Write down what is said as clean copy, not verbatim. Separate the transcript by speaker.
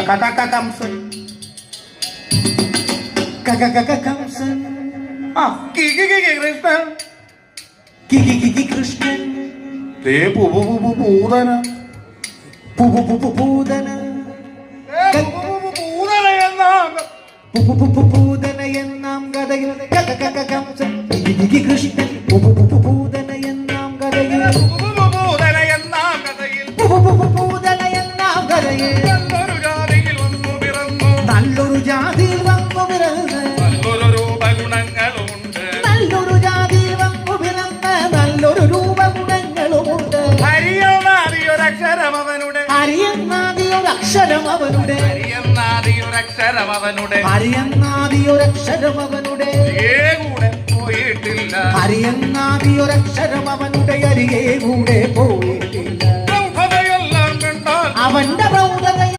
Speaker 1: കംസൻ കംസൻ കൃഷ്ണൻ കൃഷ്ണൻ പൂതന പൂതന പൂതന എന്നാം കഥയിൽ കംസൻ കൃഷ്ണൻ പൂതന എന്നാം കഥയിൽ പൂതന എന്നാം കഥയിൽ നല്ലൊരു ജാതിയിൽ വന്നു പിറന്ന് നല്ലൊരു ജാതിയിൽ വന്നു പിറന്ന് നല്ലൊരു രൂപഗുണങ്ങളുമുണ്ട്.
Speaker 2: അറിയുന്നാദിയൊരക്ഷരം അവനുടെ
Speaker 1: അറിയുന്നാദിയൊരക്ഷരം അവനുടെ
Speaker 2: കൂടെ പോയിട്ടില്ല.
Speaker 1: അറിയുന്നാദിയൊരക്ഷരം അവനുടെ അരികെ കൂടെ പോയിട്ടില്ല.
Speaker 2: പ്രൗഢതയെല്ലാം കണ്ടാൽ
Speaker 1: അവന്റെ പ്രൗഢത